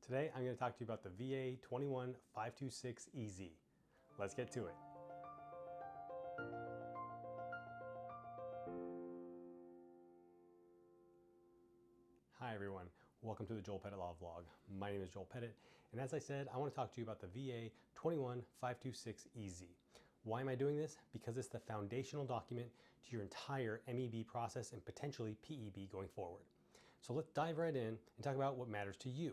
Today, I'm going to talk to you about the VA 21526EZ. Let's get to it. Hi everyone, welcome to the Joel Pettit Law Vlog. My name is Joel Pettit, and as I said, I want to talk to you about the VA 21526EZ. Why am I doing this? Because it's the foundational document to your entire MEB process and potentially PEB going forward. So let's dive right in and talk about what matters to you.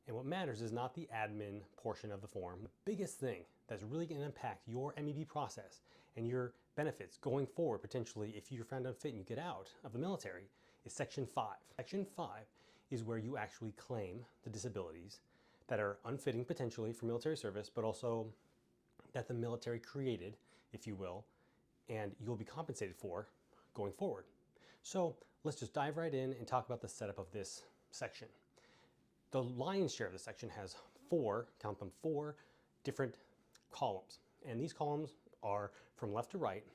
And what matters is not the admin portion of the form. The biggest thing that's really going to impact your MEB process and your benefits going forward, potentially if you're found unfit and you get out of the military, is Section 5. Section 5 is where you actually claim the disabilities that are unfitting potentially for military service, but also that the military created, if you will, and you'll be compensated for going forward. So let's just dive right in and talk about the setup of this section. The lion's share of the section has four different columns. And these columns are from left to right.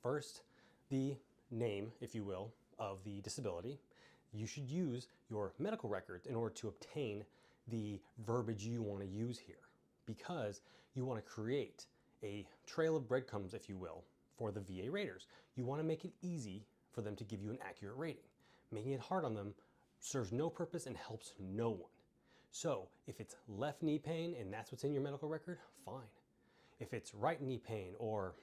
First, the name, if you will, of the disability. You should use your medical records in order to obtain the verbiage you want to use here, because you want to create a trail of breadcrumbs, if you will, for the VA raters. You want to make it easy for them to give you an accurate rating. Making it hard on them serves no purpose and helps no one. So if it's left knee pain and that's what's in your medical record, fine. If it's right knee pain, or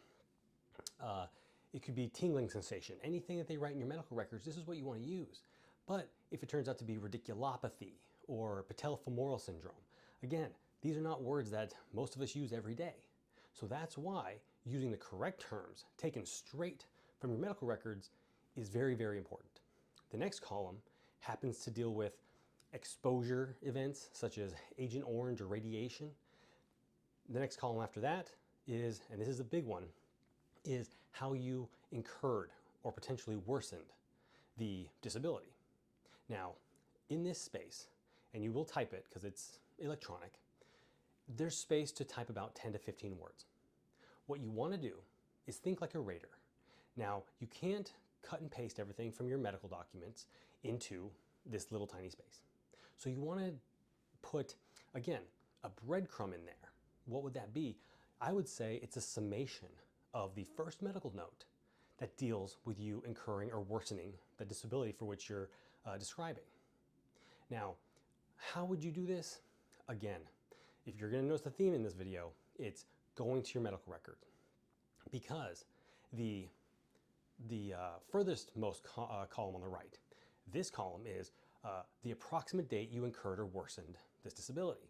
it could be tingling sensation, anything that they write in your medical records, this is what you want to use. But if it turns out to be radiculopathy or patellofemoral syndrome, again, these are not words that most of us use every day. So that's why using the correct terms taken straight from your medical records is very, very important. The next column happens to deal with exposure events such as Agent Orange or radiation. The next column after that is, and this is a big one, is how you incurred or potentially worsened the disability. Now, in this space, and you will type it because it's electronic, there's space to type about 10 to 15 words. What you want to do is think like a rater. Now, you can't cut and paste everything from your medical documents into this little tiny space. So you want to put, again, a breadcrumb in there. What would that be? I would say it's a summation of the first medical note that deals with you incurring or worsening the disability for which you're describing. Now, how would you do this? Again, if you're going to notice the theme in this video, it's going to your medical record, because the furthest most column on the right, this column is the approximate date you incurred or worsened this disability.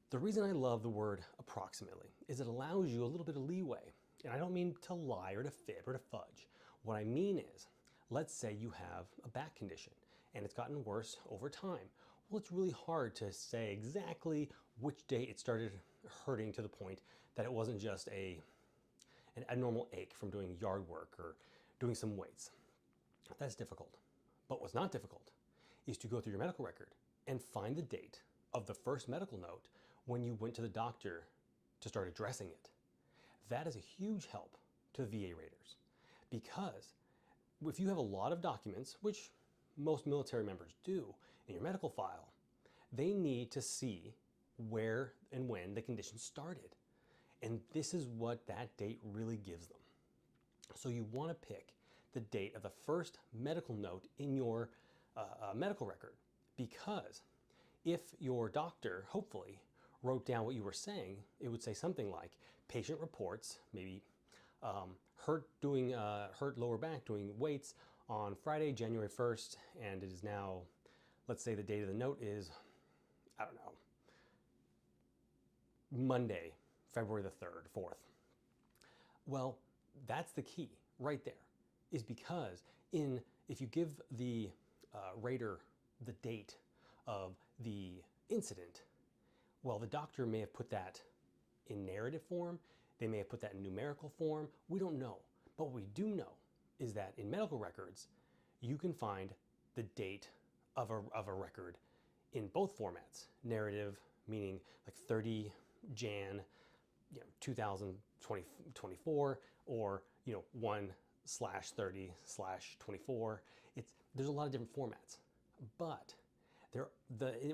The reason I love the word approximately is it allows you a little bit of leeway. And I don't mean to lie or to fib or to fudge. What I mean is, let's say you have a back condition and it's gotten worse over time. Well, it's really hard to say exactly which date it started hurting to the point that it wasn't just an abnormal ache from doing yard work or doing some weights. That's difficult. But what's not difficult is to go through your medical record and find the date of the first medical note when you went to the doctor to start addressing it. That is a huge help to VA raters, because if you have a lot of documents, which most military members do, in your medical file, they need to see where and when the condition started. And this is what that date really gives them. So you want to pick the date of the first medical note in your medical record, because if your doctor, hopefully, wrote down what you were saying, it would say something like patient reports, maybe hurt lower back doing weights on Friday, January 1st, and it is now, let's say the date of the note is, I don't know, Monday, February the 3rd, 4th. Well, that's the key right there, is because if you give the rater the date of the incident, well, the doctor may have put that in narrative form, they may have put that in numerical form, we don't know. But what we do know is that in medical records, you can find the date of a record in both formats. Narrative, meaning like 30 Jan 2024, or 1/30/24. There's a lot of different formats, but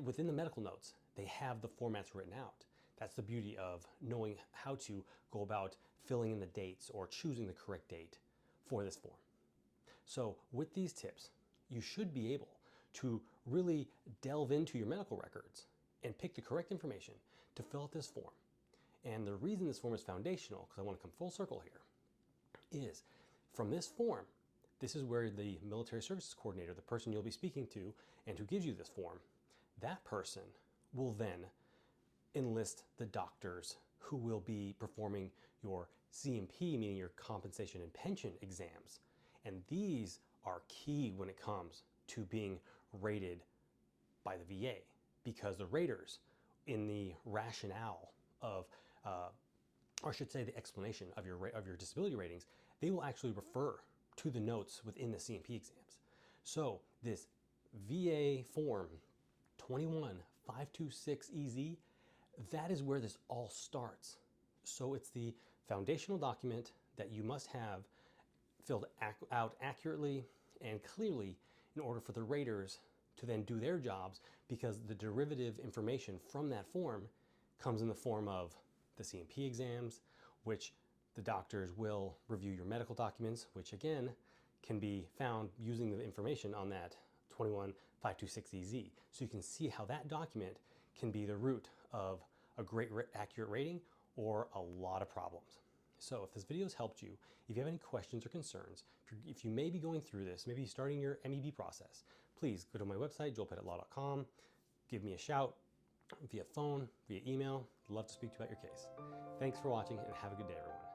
Within the medical notes, they have the formats written out. That's the beauty of knowing how to go about filling in the dates or choosing the correct date for this form. So with these tips, you should be able to really delve into your medical records and pick the correct information to fill out this form. And the reason this form is foundational, because I want to come full circle here, is from this form, this is where the military services coordinator, the person you'll be speaking to and who gives you this form, that person will then enlist the doctors who will be performing your C&P, meaning your compensation and pension exams. And these are key when it comes to being rated by the VA, because the raters in the rationale of, or I should say the explanation of your disability ratings, they will actually refer to the notes within the C&P exams. So this VA form 21526EZ, that is where this all starts. So it's the foundational document that you must have filled out accurately and clearly in order for the raters to then do their jobs, because the derivative information from that form comes in the form of the C&P exams, which the doctors will review your medical documents, which again can be found using the information on that 21526EZ. So you can see how that document can be the root of a great accurate rating or a lot of problems. So if this video has helped you, if you have any questions or concerns, if you may be going through this, maybe starting your MEB process, please go to my website, joelpettitlaw.com, give me a shout via phone, via email. I'd love to speak to you about your case. Thanks for watching and have a good day, everyone.